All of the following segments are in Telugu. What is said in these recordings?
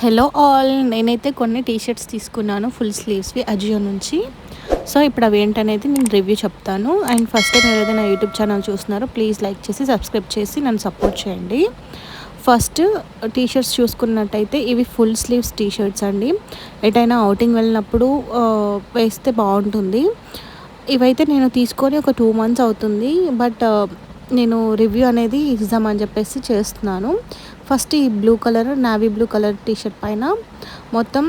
హలో ఆల్, నేనైతే కొన్ని టీ షర్ట్స్ తీసుకున్నాను ఫుల్ స్లీవ్స్వి అజియో నుంచి. సో ఇప్పుడు అవి ఏంటనేది నేను రివ్యూ చెప్తాను. అండ్ ఫస్ట్ టైం ఎవరైతే నా యూట్యూబ్ ఛానల్ చూస్తున్నారో ప్లీజ్ లైక్ చేసి సబ్స్క్రైబ్ చేసి నన్ను సపోర్ట్ చేయండి. ఫస్ట్ టీ షర్ట్స్ చూసుకున్నట్టయితే ఇవి ఫుల్ స్లీవ్స్ టీ షర్ట్స్ అండి. ఎటైనా అవుటింగ్ వెళ్ళినప్పుడు వేస్తే బాగుంటుంది. ఇవైతే నేను తీసుకొని ఒక 2 months అవుతుంది. బట్ నేను రివ్యూ అనేది ఇద్దామని చెప్పేసి చేస్తున్నాను. ఫస్ట్ ఈ blue colour, navy blue colour T shirt పైన మొత్తం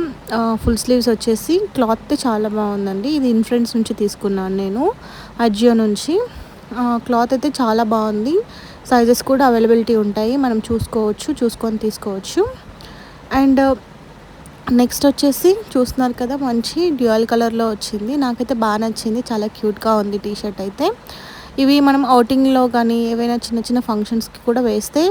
ఫుల్ స్లీవ్స్ వచ్చేసి క్లాత్ చాలా బాగుందండి. ఇది ఇన్ఫ్లుయెన్స్ నుంచి తీసుకున్నాను నేను, అజియో నుంచి. క్లాత్ అయితే చాలా బాగుంది. సైజెస్ కూడా అవైలబిలిటీ ఉంటాయి, మనం చూసుకొని తీసుకోవచ్చు. అండ్ నెక్స్ట్ వచ్చేసి చూస్తున్నారు కదా, మంచి డ్యూయల్ కలర్లో వచ్చింది. నాకైతే బాగా నచ్చింది, చాలా క్యూట్గా ఉంది టీ షర్ట్ అయితే. ఇవి మనం అవుటింగ్లో కానీ ఏవైనా చిన్న చిన్న ఫంక్షన్స్కి కూడా వేస్తే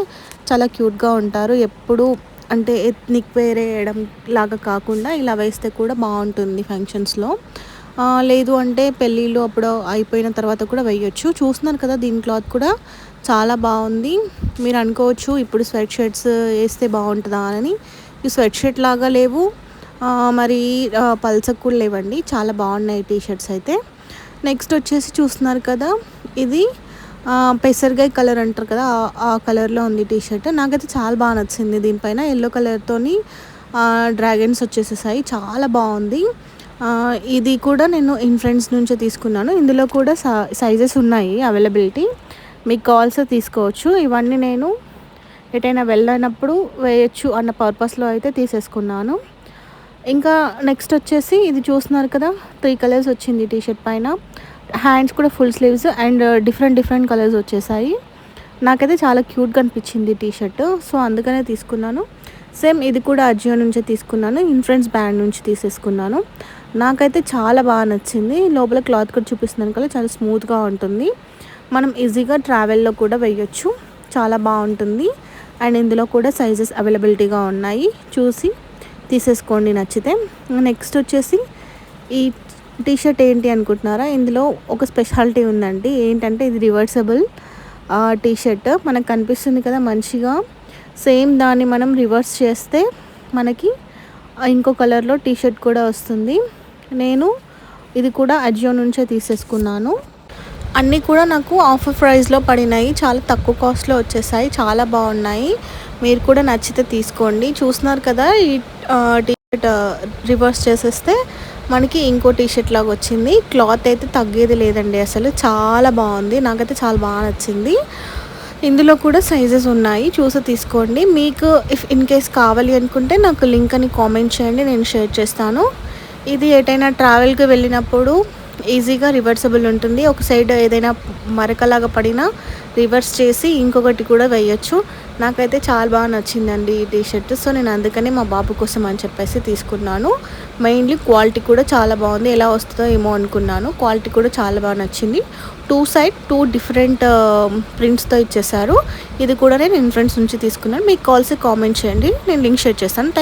చాలా క్యూట్గా ఉంటారు. ఎప్పుడు అంటే ఎత్నిక్ వేర్ వేయడం లాగా కాకుండా ఇలా వేస్తే కూడా బాగుంటుంది ఫంక్షన్స్లో. లేదు అంటే పెళ్ళిళ్ళు అప్పుడు అయిపోయిన తర్వాత కూడా వేయొచ్చు. చూస్తున్నారు కదా, దీని క్లాత్ కూడా చాలా బాగుంది. మీరు అనుకోవచ్చు ఇప్పుడు స్వెట్ షర్ట్స్ వేస్తే బాగుంటుందా అని. ఈ స్వెట్ షర్ట్ లాగా లేవు, మరి పల్సకు కూడా లేవండి. చాలా బాగున్నాయి టీ షర్ట్స్ అయితే. నెక్స్ట్ వచ్చేసి చూస్తున్నారు కదా, ఇది పెసరకాయ కలర్ అంటారు కదా, ఆ కలర్లో ఉంది టీ షర్ట్. నాకైతే చాలా బాగా నచ్చింది. దీనిపైన ఎల్లో కలర్తోని డ్రాగన్స్ వచ్చేసేసాయి, చాలా బాగుంది. ఇది కూడా నేను ఇన్ఫ్లుయెన్స్ నుంచే తీసుకున్నాను. ఇందులో కూడా సైజెస్ ఉన్నాయి అవైలబిలిటీ, మీకు కావాల్సి తీసుకోవచ్చు. ఇవన్నీ నేను ఎటైనా వెళ్ళినప్పుడు వేయచ్చు అన్న పర్పస్లో అయితే తీసేసుకున్నాను. ఇంకా నెక్స్ట్ వచ్చేసి ఇది చూస్తున్నారు కదా, 3 కలర్స్ వచ్చింది టీ షర్ట్ పైన. హ్యాండ్స్ కూడా full sleeves and different colours వచ్చేసాయి. నాకైతే చాలా క్యూట్గా అనిపించింది టీ షర్ట్, సో అందుకనే తీసుకున్నాను. సేమ్ ఇది కూడా అజియో నుంచే తీసుకున్నాను, ఇన్ఫ్లుయెన్స్ బ్రాండ్ నుంచి తీసేసుకున్నాను. నాకైతే చాలా బాగా నచ్చింది. లోపల క్లాత్ కూడా చూపిస్తున్నాను కదా, చాలా స్మూత్గా ఉంటుంది. మనం ఈజీగా ట్రావెల్లో కూడా వేయచ్చు, చాలా బాగుంటుంది. అండ్ ఇందులో కూడా సైజెస్ అవైలబిలిటీగా ఉన్నాయి, చూసి తీసేసుకోండి నచ్చితే. నెక్స్ట్ వచ్చేసి ఈ టీ షర్ట్ ఏంటి అనుకుంటున్నారా, ఇందులో ఒక స్పెషాలిటీ ఉందండి. ఏంటంటే ఇది రివర్సబుల్ టీ షర్ట్. మనకు కనిపిస్తుంది కదా మంచిగా, సేమ్ దాన్ని మనం రివర్స్ చేస్తే మనకి ఇంకో కలర్లో టీ షర్ట్ కూడా వస్తుంది. నేను ఇది కూడా అజియో నుంచే తీసేసుకున్నాను. అన్నీ కూడా నాకు ఆఫర్ ప్రైస్లో పడినాయి, చాలా తక్కువ కాస్ట్లో వచ్చేసాయి, చాలా బాగున్నాయి. మీరు కూడా నచ్చితే తీసుకోండి. చూస్తున్నారు కదా, ఈ టీ షర్ట్ రివర్స్ చేసేస్తే మనకి ఇంకో టీ షర్ట్ లాగా వచ్చింది. క్లాత్ అయితే తగ్గేది లేదండి, అసలు చాలా బాగుంది. నాకైతే చాలా బాగా నచ్చింది. ఇందులో కూడా సైజెస్ ఉన్నాయి, చూసి తీసుకోండి. మీకు ఇఫ్ ఇన్ కేస్ కావాలి అనుకుంటే నాకు లింక్ అని కామెంట్ చేయండి, నేను షేర్ చేస్తాను. ఇది ఎటైనా ట్రావెల్కి వెళ్ళినప్పుడు ఈజీగా రివర్సబుల్ ఉంటుంది. ఒక సైడ్ ఏదైనా మరకలాగా పడినా రివర్స్ చేసి ఇంకొకటి కూడా వేయచ్చు. నాకైతే చాలా బాగా నచ్చిందండి ఈ టీ షర్ట్. సో నేను అందుకనే మా బాబు కోసం అని చెప్పేసి తీసుకున్నాను. మెయిన్లీ క్వాలిటీ కూడా చాలా బాగుంది, ఎలా వస్తుందో ఏమో అనుకున్నాను. క్వాలిటీ కూడా చాలా బాగా నచ్చింది. 2 డిఫరెంట్ ప్రింట్స్తో ఇచ్చేసారు. ఇది కూడా నేను ఇన్ఫ్లుయెన్స్ నుంచి తీసుకున్నాను. మీకు కావాల్సి కామెంట్ చేయండి, నేను లింక్ షేర్ చేస్తాను. థ్యాంక్